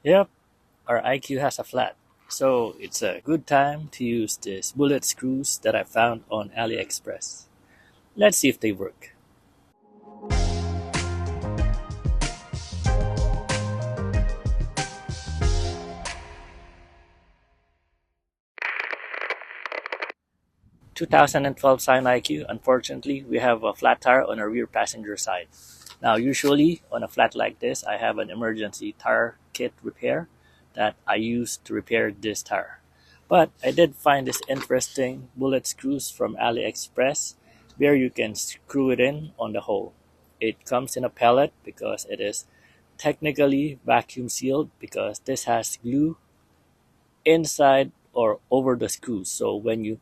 Yep, our IQ has a flat. So it's a good time to use these bullet screws that I found on Aliexpress. Let's see if they work. 2012 Scion IQ, unfortunately, we have a flat tire on our rear passenger side. Now, usually on a flat like this, I have an emergency tire kit repair that I use to repair this tire. But I did find this interesting bullet screws from AliExpress where you can screw it in on the hole. It comes in a pellet because it is technically vacuum sealed because this has glue inside or over the screws. So when you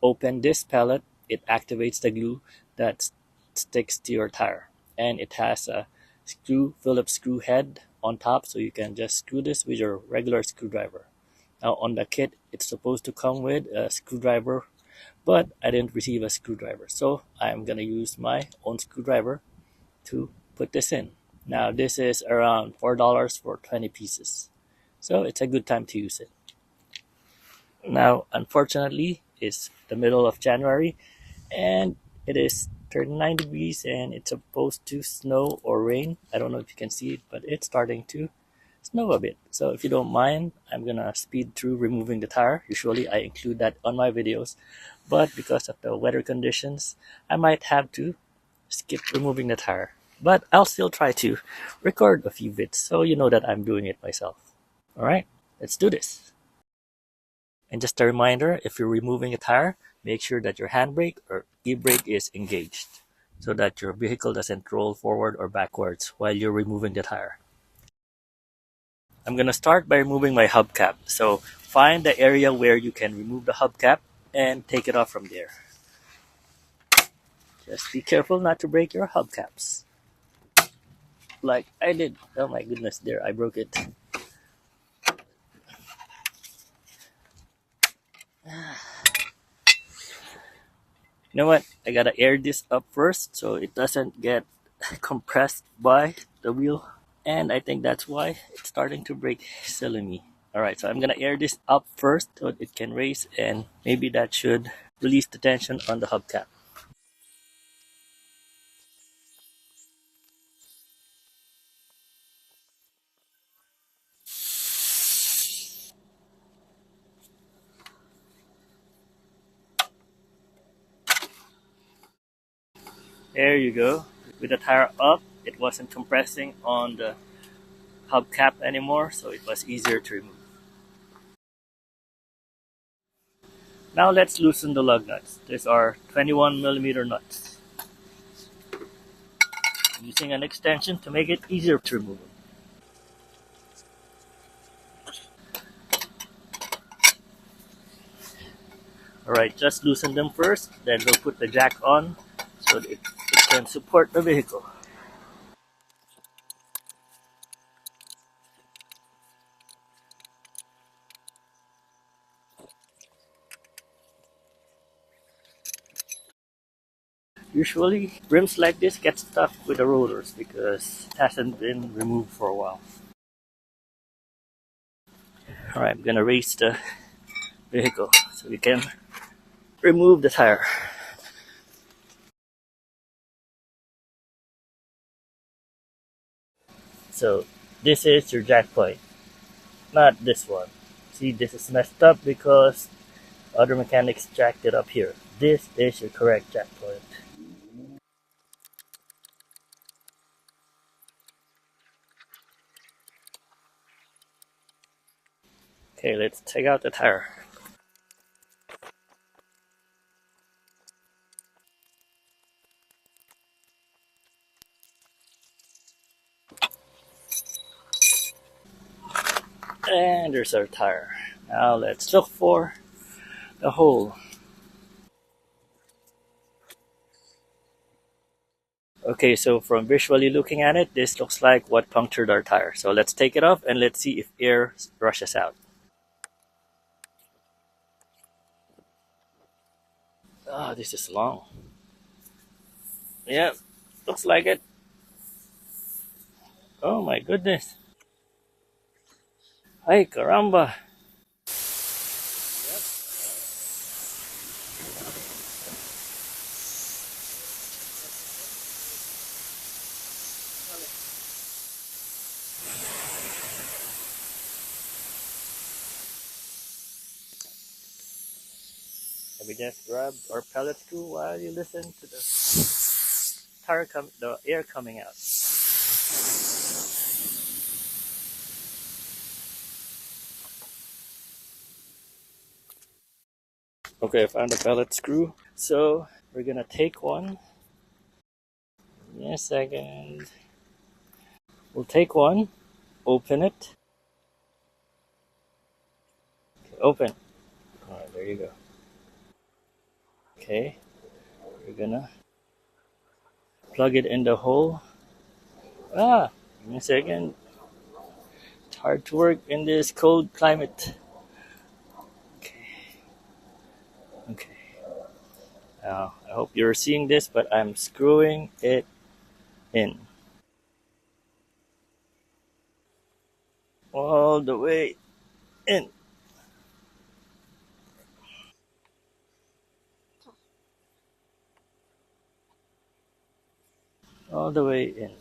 open this pellet, it activates the glue that sticks to your tire. And it has a Phillips screw head on top, so you can just screw this with your regular screwdriver. Now on the kit, it's supposed to come with a screwdriver, but I didn't receive a screwdriver. So I'm gonna use my own screwdriver to put this in. Now this is around $4 for 20 pieces. So it's a good time to use it. Now, unfortunately, it's the middle of January and it is 39 degrees and it's supposed to snow or rain. I don't know if you can see it, but it's starting to snow a bit. So if you don't mind, I'm gonna speed through removing the tire. Usually I include that on my videos, but because of the weather conditions, I might have to skip removing the tire. But I'll still try to record a few bits so you know that I'm doing it myself. Alright, let's do this. And just a reminder, if you're removing a tire, make sure that your handbrake or e-brake is engaged so that your vehicle doesn't roll forward or backwards while you're removing the tire. I'm going to start by removing my hubcap. So find the area where you can remove the hubcap and take it off from there. Just be careful not to break your hubcaps. Like I did. Oh my goodness, there, I broke it. You know what? I gotta air this up first so it doesn't get compressed by the wheel. And I think that's why it's starting to break silly me. Alright, so I'm gonna air this up first so it can raise and maybe that should release the tension on the hubcap. There you go. With the tire up, it wasn't compressing on the hubcap anymore, so it was easier to remove. Now let's loosen the lug nuts. These are 21mm nuts. I'm using an extension to make it easier to remove them. Alright, just loosen them first, then we'll put the jack on so that it can support the vehicle. Usually, rims like this get stuck with the rollers because it hasn't been removed for a while. Alright, I'm gonna raise the vehicle so we can remove the tire. So, this is your jack point, not this one. See, this is messed up because other mechanics jacked it up here. This is your correct jack point. Okay, let's take out the tire. And there's our tire. Now let's look for the hole. Okay, so from visually looking at it, this looks like what punctured our tire. So let's take it off and let's see if air rushes out. Oh, this is long. Yeah, looks like it. Oh my goodness. Ay, caramba! Let me just grab our pellet screw while you listen to the air coming out. Okay, I found a pellet screw. So we're gonna take one. Give me a second. We'll take one, open it. Okay, open. Alright, there you go. Okay, we're gonna plug it in the hole. Give me a second. It's hard to work in this cold climate. Okay, okay. Now, I hope you're seeing this, but I'm screwing it in. All the way in. All the way in.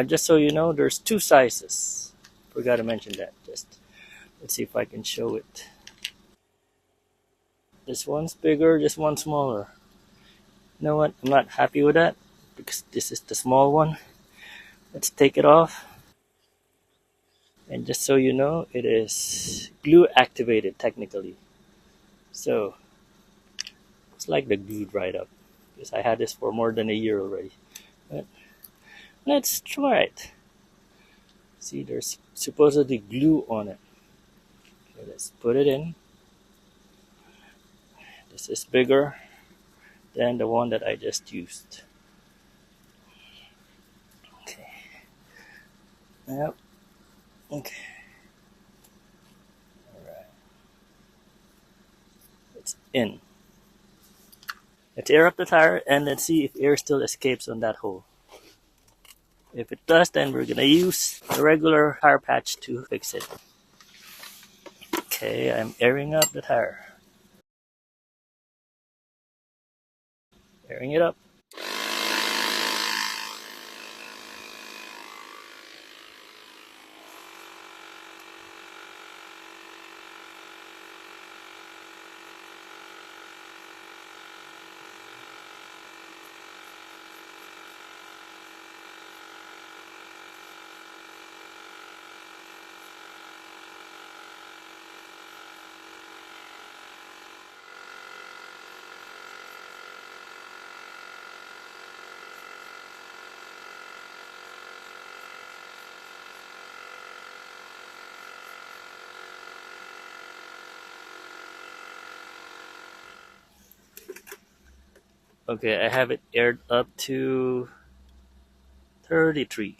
Just so you know, there's two sizes. Forgot to mention that. Just let's see if I can show it. This one's bigger, this one's smaller. You know what? I'm not happy with that because this is the small one. Let's take it off. And just so you know, it is glue activated technically. So it's like the glued right up. Because I had this for more than a year already. But let's try it. See, there's supposedly glue on it. Okay, let's put it in. This is bigger than the one that I just used. Okay. Yep. Okay. Alright. It's in. Let's air up the tire and let's see if air still escapes on that hole. If it does, then we're gonna use the regular tire patch to fix it. Okay, I'm airing up the tire. Airing it up. Okay, I have it aired up to 33.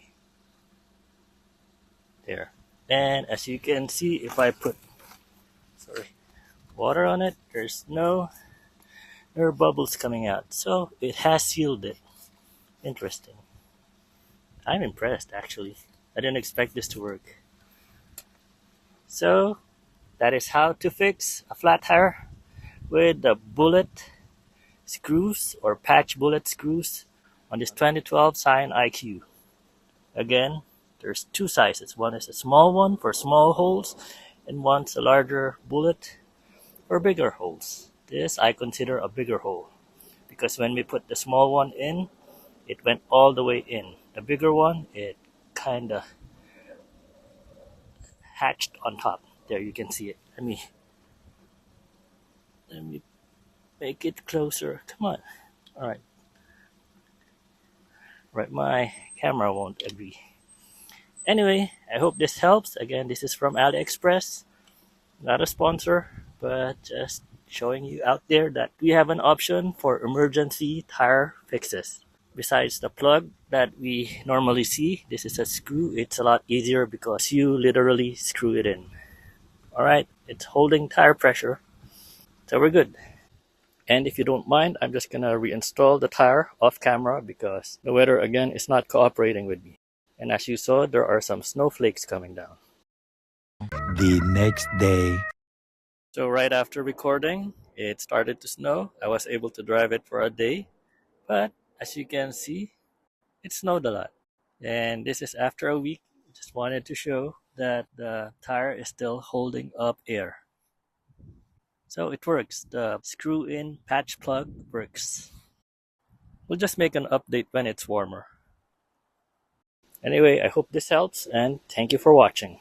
There. And as you can see, if I put water on it, there's no air bubbles coming out. So it has sealed it. Interesting. I'm impressed actually. I didn't expect this to work. So that is how to fix a flat tire with the bullet screws or patch bullet screws on this 2012 Scion IQ. Again, there's two sizes. One is a small one for small holes and one's a larger bullet for bigger holes. This I consider a bigger hole because when we put the small one in, it went all the way in. The bigger one, it kinda hatched on top. There you can see it. Let me make it closer. Come on. Alright. Right, my camera won't agree. Anyway, I hope this helps. Again, this is from Aliexpress. Not a sponsor, but just showing you out there that we have an option for emergency tire fixes. Besides the plug that we normally see, this is a screw. It's a lot easier because you literally screw it in. Alright, it's holding tire pressure, so we're good. And if you don't mind, I'm just gonna reinstall the tire off camera because the weather again is not cooperating with me. And as you saw, there are some snowflakes coming down. The next day. So right after recording, it started to snow. I was able to drive it for a day, but as you can see, it snowed a lot. And this is after a week. Just wanted to show that the tire is still holding up air. So it works. The screw-in patch plug works. We'll just make an update when it's warmer. Anyway, I hope this helps and thank you for watching.